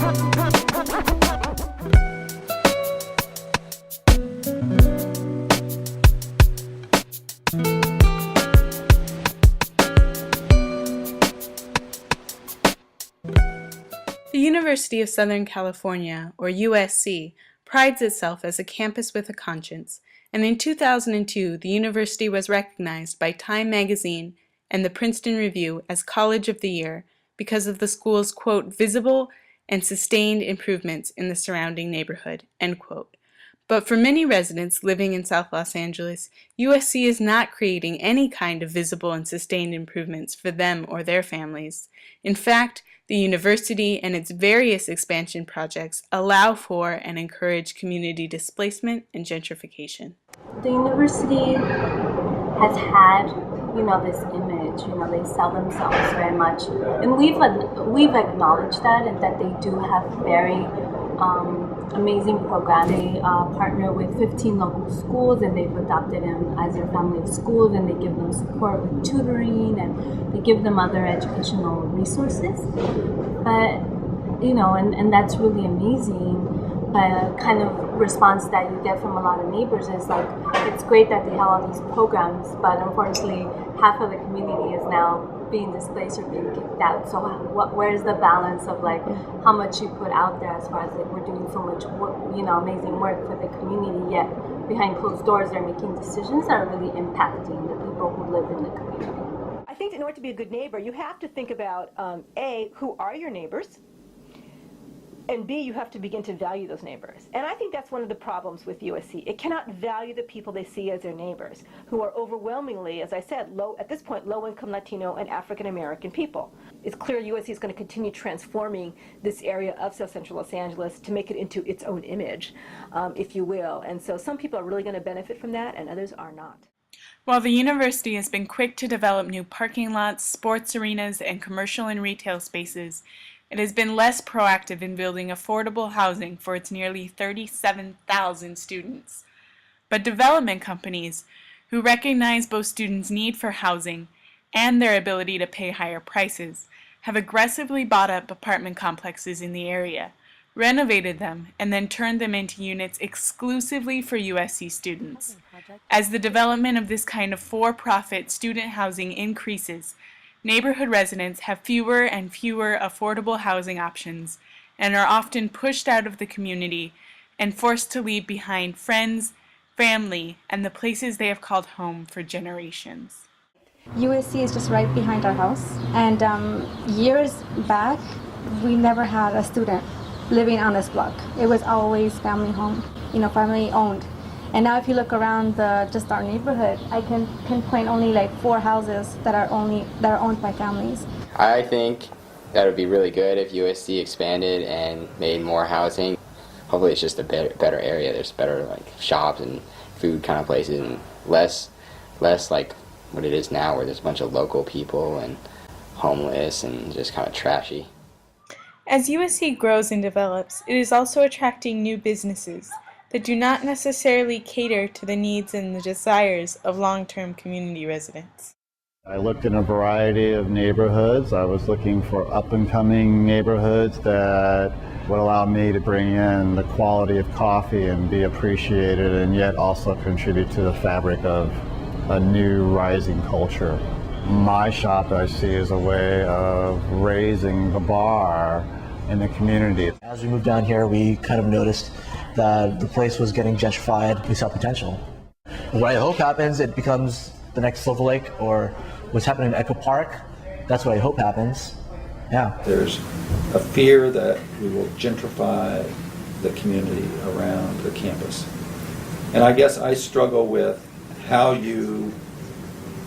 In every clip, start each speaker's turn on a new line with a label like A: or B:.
A: The University of Southern California, or USC, prides itself as a campus with a conscience, and in 2002 the university was recognized by Time magazine and the Princeton Review as College of the Year because of the school's, quote, visible and sustained improvements in the surrounding neighborhood, end quote. But for many residents living in South Los Angeles, USC is not creating any kind of visible and sustained improvements for them or their families. In fact, the university and its various expansion projects allow for and encourage community displacement and gentrification.
B: The university has had, this image, they sell themselves very much. And we've acknowledged that, and that they do have very amazing program. They partner with 15 local schools, and they've adopted them as their family of schools, and they give them support with tutoring, and they give them other educational resources. But, and that's really amazing. But kind of response that you get from a lot of neighbors is like, it's great that they have all these programs, but unfortunately, half of the community is now being displaced or being kicked out. So where's the balance of like how much you put out there as far as like we're doing so much work, amazing work for the community, yet behind closed doors they're making decisions that are really impacting the people who live in the community.
C: I think in order to be a good neighbor, you have to think about A, who are your neighbors? And B, you have to begin to value those neighbors. And I think that's one of the problems with USC. It cannot value the people they see as their neighbors, who are overwhelmingly, as I said, at this point, low-income Latino and African-American people. It's clear USC is going to continue transforming this area of South Central Los Angeles to make it into its own image, if you will. And so some people are really going to benefit from that, and others are not.
A: While the university has been quick to develop new parking lots, sports arenas, and commercial and retail spaces, it has been less proactive in building affordable housing for its nearly 37,000 students. But development companies, who recognize both students' need for housing and their ability to pay higher prices, have aggressively bought up apartment complexes in the area, renovated them, and then turned them into units exclusively for USC students. As the development of this kind of for-profit student housing increases, neighborhood residents have fewer and fewer affordable housing options and are often pushed out of the community and forced to leave behind friends, family, and the places they have called home for generations.
D: USC is just right behind our house, and years back, we never had a student living on this block. It was always family home, family owned. And now if you look around just our neighborhood, I can pinpoint only like 4 houses that are owned by families.
E: I think that would be really good if USC expanded and made more housing. Hopefully it's just a better area. There's better like shops and food kind of places, and less like what it is now, where there's a bunch of local people and homeless and just kind of trashy.
A: As USC grows and develops, it is also attracting new businesses that do not necessarily cater to the needs and the desires of long-term community residents.
F: I looked in a variety of neighborhoods. I was looking for up-and-coming neighborhoods that would allow me to bring in the quality of coffee and be appreciated, and yet also contribute to the fabric of a new rising culture. My shop, I see, as a way of raising the bar in the community.
G: As we moved down here, we kind of noticed that the place was getting gentrified. We saw potential. What I hope happens, it becomes the next Silver Lake, or what's happening in Echo Park. That's what I hope happens. Yeah.
H: There's a fear that we will gentrify the community around the campus. And I guess I struggle with how you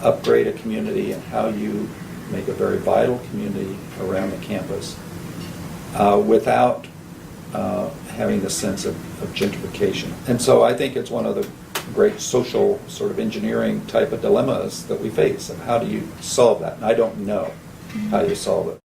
H: upgrade a community and how you make a very vital community around the campus without having the sense of gentrification. And so I think it's one of the great social sort of engineering type of dilemmas that we face, of how do you solve that? And I don't know how you solve it.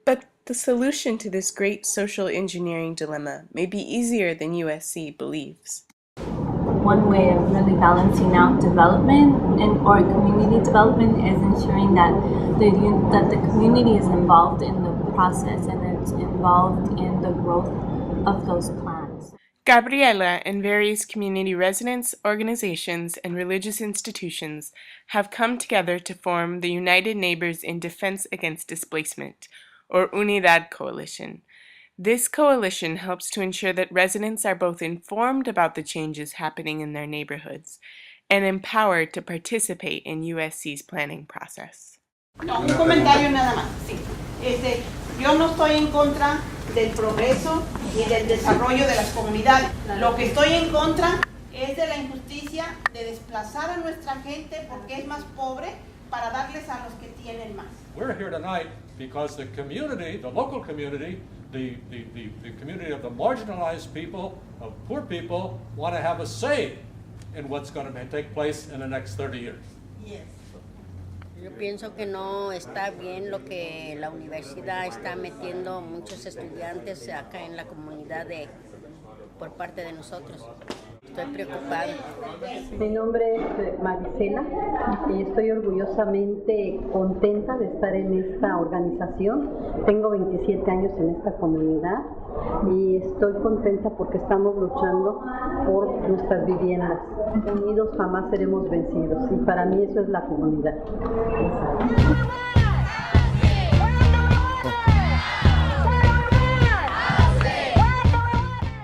A: But the solution to this great social engineering dilemma may be easier than USC believes.
B: One way of really balancing out development or community development is ensuring that the community is involved in the process, and it's involved involved in the growth of those plans.
A: Gabriela and various community residents, organizations, and religious institutions have come together to form the United Neighbors in Defense Against Displacement, or UNIDAD coalition. This coalition helps to ensure that residents are both informed about the changes happening in their neighborhoods and empowered to participate in USC's planning process.
I: No, un comentario nada más. Sí. Yo no estoy en contra del progreso ni del desarrollo de las comunidades. Lo que estoy en contra es de la injusticia de desplazar a nuestra gente porque es más pobre para darles a los que tienen más.
J: We're here tonight because the community, the local community, the community of the marginalized people, of poor people, want to have a say in what's going to take place in the next 30 years.
I: Yes.
K: Yo pienso que no está bien lo que la universidad está metiendo muchos estudiantes acá en la comunidad por parte de nosotros. Estoy preocupada.
L: Mi nombre es Marisela y estoy orgullosamente contenta de estar en esta organización. Tengo 27 años en esta comunidad y estoy contenta porque estamos luchando por nuestras viviendas. Unidos jamás seremos vencidos y para mí eso es la comunidad.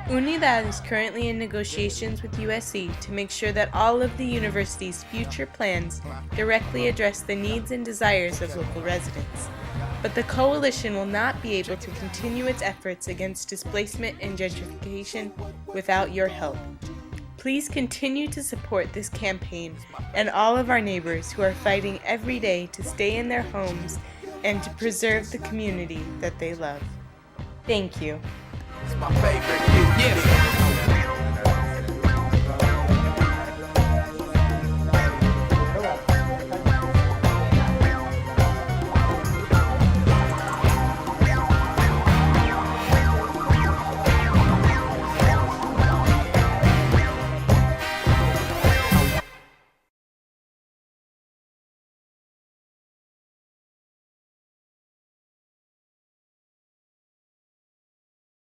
A: UNIDAD is currently in negotiations with USC to make sure that all of the university's future plans directly address the needs and desires of local residents. But the coalition will not be able to continue its efforts against displacement and gentrification without your help. Please continue to support this campaign and all of our neighbors who are fighting every day to stay in their homes and to preserve the community that they love. Thank you.
M: It's my favorite. Yeah.